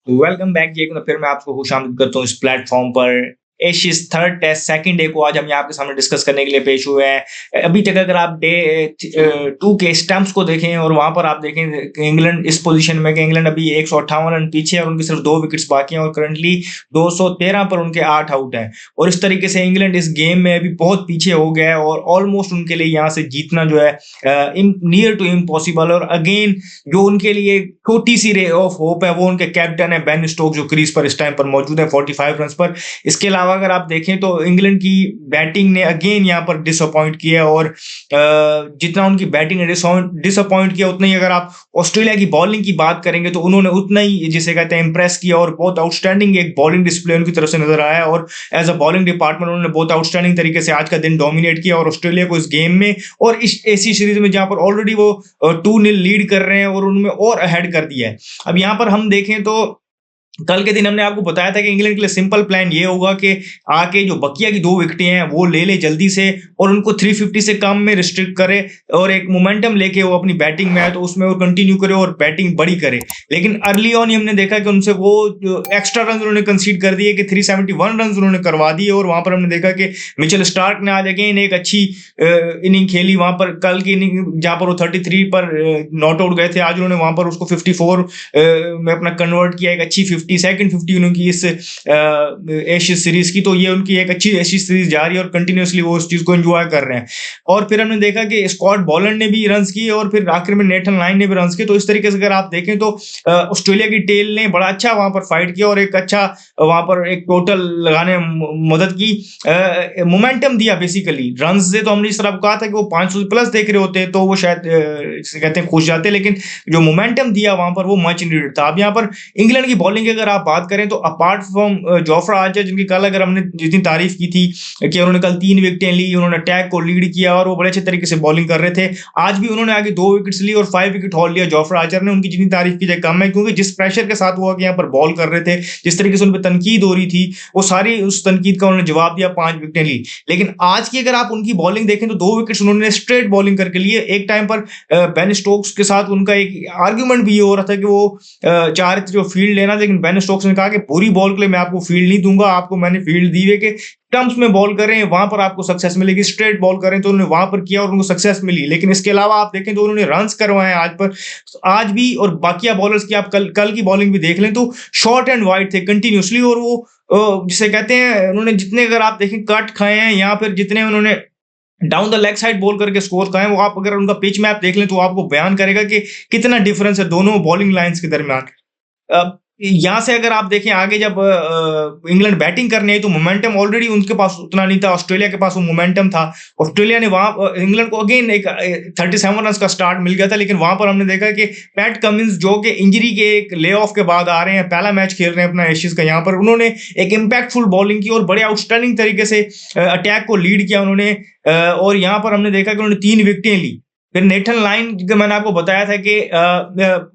Welcome back जी। एक बार फिर मैं आपको खुशामदीद करता हूँ इस प्लेटफॉर्म पर। Ashes third test second day को आज हम यहाँ आपके सामने डिस्कस करने के लिए पेश हुए हैं। अभी तक अगर आप डे 2 के स्टैम्प्स को देखें और वहां पर आप देखें कि इंग्लैंड इस पोजीशन में कि इंग्लैंड अभी 158 रन पीछे है और उनकी सिर्फ 2 विकेट्स बाकी हैं और करंटली 213 पर उनके 8 आउट हैं। और इस तरीके से इंग्लैंड इस गेम में अभी बहुत पीछे हो गया है और ऑलमोस्ट उनके लिए यहाँ से जीतना जो है नियर टू इम्पॉसिबल। और अगेन जो उनके लिए छोटी सी रे ऑफ होप है वो उनके कैप्टन है बेन स्टोक्स, जो क्रीज पर इस टाइम पर मौजूद है 45 रन पर। इसके अलावा अगर आप देखें तो इंग्लैंड की बैटिंग ने अगेन यहाँ पर डिसअपॉइंट किया और जितना उनकी बैटिंग ने डिसअपॉइंट किया उतना ही अगर आप ऑस्ट्रेलिया की बॉलिंग की बात करेंगे तो उन्होंने उतना ही जिसे कहते हैं इंप्रेस किया और बहुत आउटस्टैंडिंग एक बॉलिंग डिस्प्ले उनकी तरफ से नजर आया और एज अ बॉलिंग डिपार्टमेंट उन्होंने बहुत आउटस्टैंडिंग तरीके से आज का दिन डोमिनेट किया और ऑस्ट्रेलिया को इस गेम में और इस ऐसी सीरीज में जहां पर ऑलरेडी वो 2-0 लीड कर रहे हैं और उनमें और अहेड कर दिया है। अब यहाँ पर हम देखें तो कल के दिन हमने आपको बताया था कि इंग्लैंड के लिए सिंपल प्लान ये होगा कि आके जो बकिया की 2 विकेटें हैं वो ले ले जल्दी से और उनको 350 से कम में रिस्ट्रिक्ट करे और एक मोमेंटम लेके वो अपनी बैटिंग में आए तो उसमें वो कंटिन्यू करे और बैटिंग बड़ी करे। लेकिन अर्ली ऑन ही हमने देखा कि उनसे वो एक्स्ट्रा रन उन्होंने कंसीड कर दिए कि 371 रन उन्होंने करवा दिए और वहां पर हमने देखा कि मिचेल स्टार्क ने आज अगेन एक अच्छी इनिंग खेली। वहां पर कल की इनिंग जहां पर वो 33 पर नॉट आउट गए थे, आज उन्होंने वहां पर उसको 54 में अपना कन्वर्ट किया, एक अच्छी 50 सेकंड 50 उनकी इस एशियस सीरीज की। तो ये उनकी एक अच्छी एशियस सीरीज जा रही है और कंटिन्यूअसली वो उस चीज को एंजॉय कर रहे हैं। और फिर हमने देखा कि स्कॉट बॉलर ने भी रन्स किए और फिर आखिर में नेथन लाइन ने भी रन्स किए। तो इस तरीके से अगर आप देखें तो ऑस्ट्रेलिया की टेल ने बड़ा अच्छा वहां पर फाइट किया और एक अच्छा वहां पर एक टोटल लगाने मदद की, मोमेंटम दिया बेसिकली। रन से तो हमने इस तरह कहा था कि वो 500 प्लस देख रहे होते तो वो शायद कहते हैं खुश जाते, लेकिन जो मोमेंटम दिया वहां पर वो मच नीडेड था। अब यहाँ पर इंग्लैंड की बॉलिंग की अगर आप बात करें तो अपार्ट फ्रॉम जोफ्रा आर्चर, जिनकी कल अगर हमने जितनी तारीफ की थी कि उन्होंने कल 3 विकेटें ली, उन्होंने अटैक को लीड किया और वो बड़े अच्छे तरीके से बॉलिंग कर रहे थे। आज भी उन्होंने आगे 2 विकेट्स ली और 5 विकेट हॉल लिया जोफ्रा आर्चर ने। उनकी जितनी तारीफ की जाए कम है, क्योंकि जिस प्रेशर के साथ वो यहाँ पर बॉल कर रहे थे, जिस तरीके से उन पर तनकीद हो रही थी, वो सारी उस तनकीद का उन्होंने जवाब दिया, 5 विकेटें ली। लेकिन आज की अगर आप उनकी बॉलिंग देखें तो 2 विकेट्स उन्होंने स्ट्रेट बॉलिंग करके लिए। एक टाइम पर बेन स्टोक्स के साथ उनका एक आर्ग्यूमेंट भी ये हो रहा था कि वो चाह रहे थे जो फील्ड लेना, लेकिन बेन स्टोक्स ने कहा कि बुरी बॉल के लिए मैं आपको फील्ड नहीं दूंगा, आपको मैंने फील्ड दी है कि टर्म्स में बॉल कर रहे हैं वहां पर आपको सक्सेस मिलेगी, स्ट्रेट बॉल कर रहे हैं तो उन्होंने वहां पर किया और उनको सक्सेस मिली। लेकिन इसके अलावा आप देखें तो उन्होंने रन्स करवाए आज पर, आज भी। और बाकी बॉलर्स की आप कल की बॉलिंग भी देख लें तो शॉर्ट एंड वाइड थे कंटिन्यूसली और वो जिसे कहते हैं उन्होंने जितने अगर आप देखें कट खाए हैं या फिर जितने उन्होंने down the leg side ball करके स्कोर खाए, वो आप अगर उनका पिच मैप देख लें तो आपको बयान करेगा कि कितना डिफरेंस है दोनों बॉलिंग लाइंस के दरमियान। यहाँ से अगर आप देखें आगे जब इंग्लैंड बैटिंग करने आई तो मोमेंटम ऑलरेडी उनके पास उतना नहीं था, ऑस्ट्रेलिया के पास वो मोमेंटम था। ऑस्ट्रेलिया ने वहां इंग्लैंड को अगेन एक 37 रन का स्टार्ट मिल गया था, लेकिन वहां पर हमने देखा कि पैट कमिंस जो कि इंजरी के एक ले ऑफ के बाद आ रहे हैं, पहला मैच खेल रहे हैं अपना एशियस का, यहाँ पर उन्होंने एक इम्पैक्टफुल बॉलिंग की और बड़े आउटस्टैंडिंग तरीके से अटैक को लीड किया उन्होंने। और यहाँ पर हमने देखा कि उन्होंने 3 विकेटें ली। फिर नेथन लाइन जो मैंने आपको बताया था कि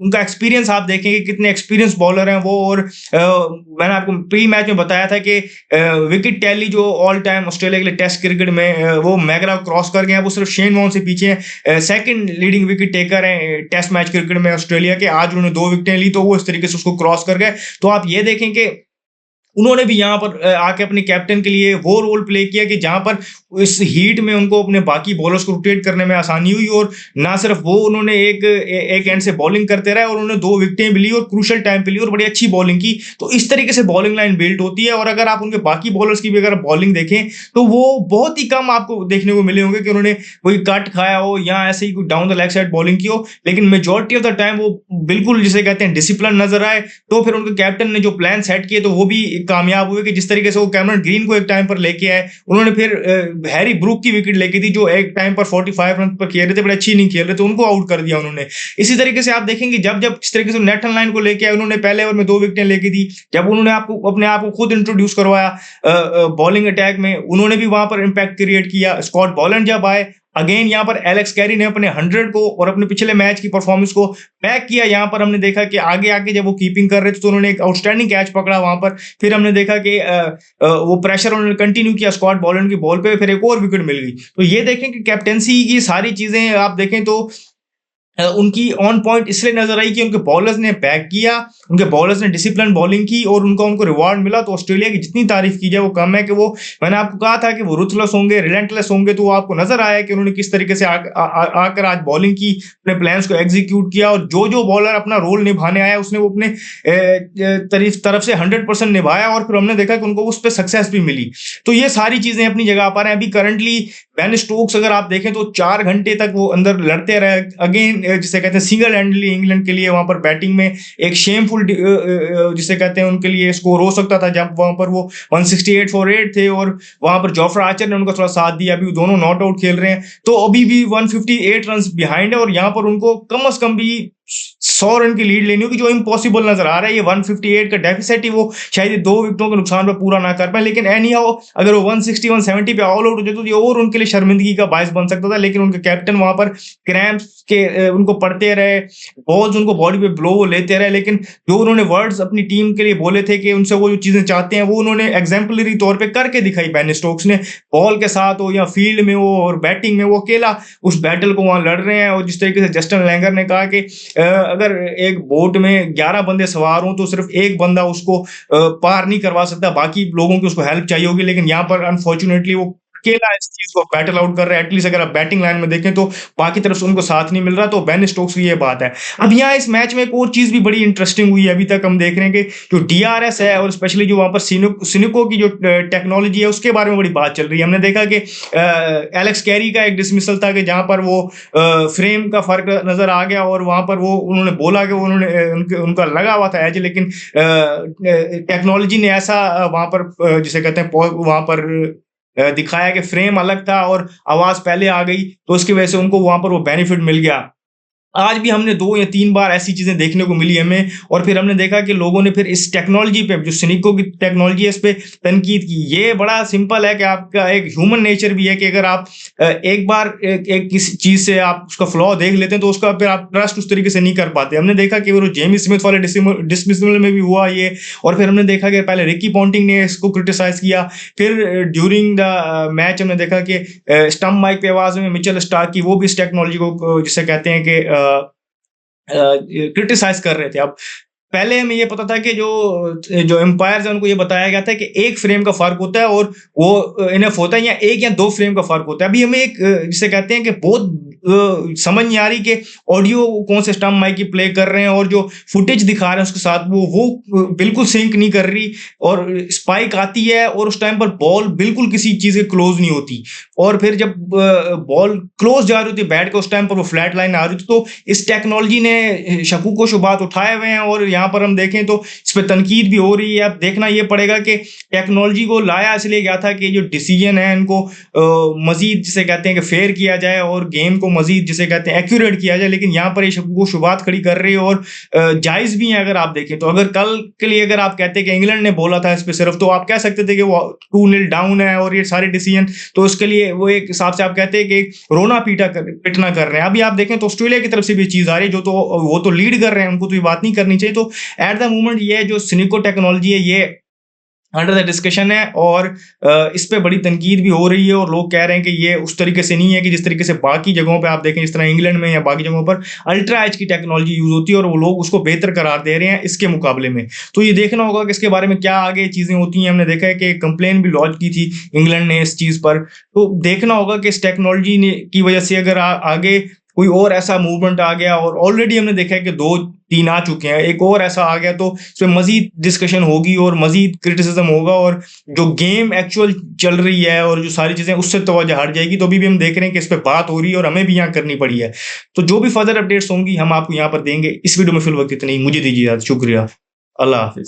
उनका एक्सपीरियंस आप देखेंगे कितने एक्सपीरियंस बॉलर हैं वो। और मैंने आपको प्री मैच में बताया था कि विकेट टैली जो ऑल टाइम ऑस्ट्रेलिया के लिए टेस्ट क्रिकेट में वो मैगरा क्रॉस कर गए हैं, वो सिर्फ शेन वॉर्न से पीछे हैं, सेकंड लीडिंग विकेट टेकर हैं टेस्ट मैच क्रिकेट में ऑस्ट्रेलिया के। आज उन्होंने 2 विकेटें ली तो वो इस तरीके से उसको क्रॉस कर गए। तो आप ये देखें कि उन्होंने भी यहाँ पर आके अपने कैप्टन के लिए वो रोल प्ले किया कि जहां पर इस हीट में उनको अपने बाकी बॉलर्स को रोटेट करने में आसानी हुई। और ना सिर्फ वो उन्होंने एक एंड से बॉलिंग करते रहे और उन्होंने 2 विकेटें भी ली और क्रूशल टाइम पे ली और बड़ी अच्छी बॉलिंग की। तो इस तरीके से बॉलिंग लाइन बिल्ड होती है। और अगर आप उनके बाकी बॉलर्स की भी अगर बॉलिंग देखें तो वो बहुत ही कम आपको देखने को मिले होंगे कि उन्होंने कोई कट खाया हो या ऐसे ही कोई down the leg side bowling की हो, लेकिन मेजोरिटी ऑफ द टाइम वो बिल्कुल जिसे कहते हैं डिसिप्लिन नजर आए। तो फिर उनके कैप्टन ने जो प्लान सेट किए तो वो भी कामयाब हुए कि जिस तरीके से वो कैमरन ग्रीन को एक टाइम पर लेके आए, उन्होंने फिर हैरी ब्रूक की विकेट लेके थी जो एक टाइम पर 45 रन पर खेल रहे थे, बड़ी अच्छी इनिंग खेल रहे थे, उनको आउट कर दिया उन्होंने। इसी तरीके से आप देखेंगे जब जब इस तरीके से नेथन लाइन को लेके आए, उन्होंने पहले ओवर में 2 विकेटें लेके दी। जब उन्होंने आपको अपने आप को खुद इंट्रोड्यूस करवाया बॉलिंग अटैक में, उन्होंने भी वहां पर इंपैक्ट क्रिएट किया। स्कॉट बॉलैंड जब आए अगेन यहाँ पर एलेक्स कैरी ने अपने 100 को और अपने पिछले मैच की परफॉर्मेंस को बैक किया। यहाँ पर हमने देखा कि आगे आके जब वो कीपिंग कर रहे थे तो उन्होंने एक आउटस्टैंडिंग कैच पकड़ा वहां पर। फिर हमने देखा कि वो प्रेशर उन्होंने कंटिन्यू किया स्कॉट बॉलैंड की बॉल पे, फिर एक और विकेट मिल गई। तो ये देखें कि कैप्टेंसी की सारी चीजें आप देखें तो उनकी ऑन पॉइंट इसलिए नजर आई कि उनके बॉलर्स ने बैक किया, उनके बॉलर्स ने डिसिप्लिन बॉलिंग की और उनको रिवार्ड मिला। तो ऑस्ट्रेलिया की जितनी तारीफ की जाए वो कम है कि वो, मैंने आपको कहा था कि वो रुथलेस होंगे, रिलेंटलेस होंगे, तो वो आपको नजर आया कि उन्होंने किस तरीके से आकर आज बॉलिंग की, अपने प्लान्स को एग्जीक्यूट किया और जो जो बॉलर अपना रोल निभाने आया उसने वो अपने तरफ से 100% निभाया और फिर हमने देखा कि उनको उस पर सक्सेस भी मिली। तो ये सारी चीजें अपनी जगह पर हैं। अभी करंटली बेन स्टोक्स अगर आप देखें तो 4 घंटे तक वो अंदर लड़ते रहे, अगेन जिसे कहते हैं सिंगल हैंडली इंग्लैंड के लिए वहां पर बैटिंग में एक शेमफुल जिसे कहते हैं उनके लिए स्कोर हो सकता था जब वहां पर वो 168 फॉर 8 थे और वहां पर जोफ्रा आर्चर ने उनको थोड़ा साथ दिया। अभी दोनों नॉट आउट खेल रहे हैं तो अभी भी 158 रन बिहाइंड है और यहाँ पर उनको कम से कम भी 100 रन की लीड लेनी होगी, जो इम्पॉसिबल नजर आ रहा है। ये 158 का डेफिसिट ही वो शायद 2 विकेटों के नुकसान पर पूरा ना कर पाए, लेकिन एनी हाउ अगर वो 160 170 पे ऑल आउट हो जाए तो ये और उनके लिए शर्मिंदगी का बायस बन सकता था। लेकिन उनके कैप्टन वहां पर क्रैम्प्स के उनको पड़ते रहे, बॉल्स उनको बॉडी पे ब्लो लेते रहे, लेकिन जो उन्होंने वर्ड्स अपनी टीम के लिए बोले थे कि उनसे वो जो चीजें चाहते हैं वो उन्होंने एग्जाम्पलरी तौर पर करके दिखाई। बेन स्टोक्स ने बॉल के साथ हो या फील्ड में हो और बैटिंग में वो अकेला उस बैटल को वहां लड़ रहे हैं। और जिस तरीके से जस्टिन लैंगर ने कहा कि अगर एक बोट में 11 बंदे सवार हों तो सिर्फ एक बंदा उसको पार नहीं करवा सकता, बाकी लोगों की उसको हेल्प चाहिए होगी। लेकिन यहाँ पर अनफॉर्चुनेटली वो अकेला इस चीज को बैटल आउट कर रहा है। एटलीस्ट अगर आप बैटिंग लाइन में देखें तो बाकी तरफ से उनको साथ नहीं मिल रहा। तो बेन स्टोक्स की ये बात है। अब यहाँ इस मैच में एक और चीज भी बड़ी इंटरेस्टिंग हुई है। अभी तक हम देख रहे हैं कि जो DRS है और स्पेशली जो वहां पर सिनुको की जो टेक्नोलॉजी है उसके बारे में बड़ी बात चल रही है। हमने देखा कि एलेक्स कैरी का एक डिसमिसल था कि जहां पर वो फ्रेम का फर्क नजर आ गया और वहां पर वो उन्होंने बोला कि उन्होंने उनका लगा हुआ था एज, लेकिन टेक्नोलॉजी ने ऐसा वहां पर जिसे कहते हैं वहां पर दिखाया कि फ्रेम अलग था और आवाज पहले आ गई, तो उसकी वजह से उनको वहां पर वो बेनिफिट मिल गया। आज भी हमने 2 या 3 बार ऐसी चीजें देखने को मिली हमें और फिर हमने देखा कि लोगों ने फिर इस टेक्नोलॉजी पे, जो सिनिको की टेक्नोलॉजी है, इस पे तनकीद की। ये बड़ा सिंपल है कि आपका एक ह्यूमन नेचर भी है कि अगर आप एक बार एक किसी चीज से आप उसका फ्लॉ देख लेते हैं तो उसका फिर आप ट्रस्ट उस तरीके से नहीं कर पाते। हमने देखा कि वो जेमी स्मिथ वाले डिसमिसल में भी हुआ ये, और फिर हमने देखा कि पहले रिकी पॉन्टिंग ने इसको क्रिटिसाइज किया, फिर ड्यूरिंग द मैच हमने देखा कि स्टंप माइक पे आवाज में मिचेल स्टार्क की वो भी इस टेक्नोलॉजी को जिसे कहते हैं कि क्रिटिसाइज कर रहे थे। अब पहले हमें ये पता था कि जो जो एम्पायर्स है उनको ये बताया गया था कि एक फ्रेम का फर्क होता है और वो इनफ होता है, या एक या 2 फ्रेम का फर्क होता है। अभी हमें एक जिसे कहते हैं कि बहुत समझ नहीं आ रही कि ऑडियो कौन से स्टंप माइक की प्ले कर रहे हैं और जो फुटेज दिखा रहे हैं उसके साथ वो बिल्कुल सिंक नहीं कर रही, और स्पाइक आती है और उस टाइम पर बॉल बिल्कुल किसी चीज के क्लोज नहीं होती, और फिर जब बॉल क्लोज जा रही होती बैट के उस टाइम पर वो फ्लैट लाइन आ रही थी। तो इस टेक्नोलॉजी ने शकूक व शुबात उठाए हुए हैं और यहाँ पर हम देखें तो इस पर तनकीद भी हो रही है। अब देखना ये पड़ेगा कि टेक्नोलॉजी को लाया इसलिए गया था कि जो डिसीजन है इनको मजीद जिसे कहते हैं कि फेयर किया जाए और गेम को मजीद जिसे कहते हैं एक्यूरेट किया जाए, लेकिन यहाँ पर ये शकूक शुबात खड़ी कर रही है और जायज भी है। अगर आप देखें तो अगर कल के लिए अगर आप कहते हैं कि इंग्लैंड ने बोला था इस पर सिर्फ, तो आप कह सकते थे कि वो 2-0 डाउन है और ये सारे डिसीजन, तो उसके लिए वो एक हिसाब से आप कहते हैं कि रोना पिटना कर रहे हैं। अभी आप देखें तो ऑस्ट्रेलिया की तरफ से भी चीज आ रही है, जो तो वो तो लीड कर रहे हैं, उनको तो ये बात नहीं करनी चाहिए। तो एट द मोमेंट ये जो सिनिको टेक्नोलॉजी है ये अंडर द डिस्कशन है और इस पे बड़ी तनकीद भी हो रही है और लोग कह रहे हैं कि ये उस तरीके से नहीं है कि जिस तरीके से बाकी जगहों पे आप देखें, जिस तरह इंग्लैंड में या बाकी जगहों पर अल्ट्रा एज की टेक्नोलॉजी यूज होती है और वो लोग उसको बेहतर करार दे रहे हैं इसके मुकाबले में। तो ये देखना होगा कि इसके बारे में क्या आगे चीजें होती हैं। हमने देखा है कि कंप्लेन भी लॉन्च की थी इंग्लैंड ने इस चीज पर, तो देखना होगा कि इस टेक्नोलॉजी की वजह से अगर आगे कोई और ऐसा मूवमेंट आ गया, और ऑलरेडी हमने देखा है कि 2-3 आ चुके हैं, एक और ऐसा आ गया तो इस पर मजीद डिस्कशन होगी और मजीद क्रिटिसिज्म होगा और जो गेम एक्चुअल चल रही है और जो सारी चीजें उससे तवज्जो हट जाएगी। तो अभी भी हम देख रहे हैं कि इस पर बात हो रही है और हमें भी यहाँ करनी पड़ी है। तो जो भी फर्दर अपडेट्स होंगी हम आपको यहाँ पर देंगे। इस वीडियो में फिलहाल इतना ही, मुझे दीजिए, शुक्रिया, अल्लाह हाफिज।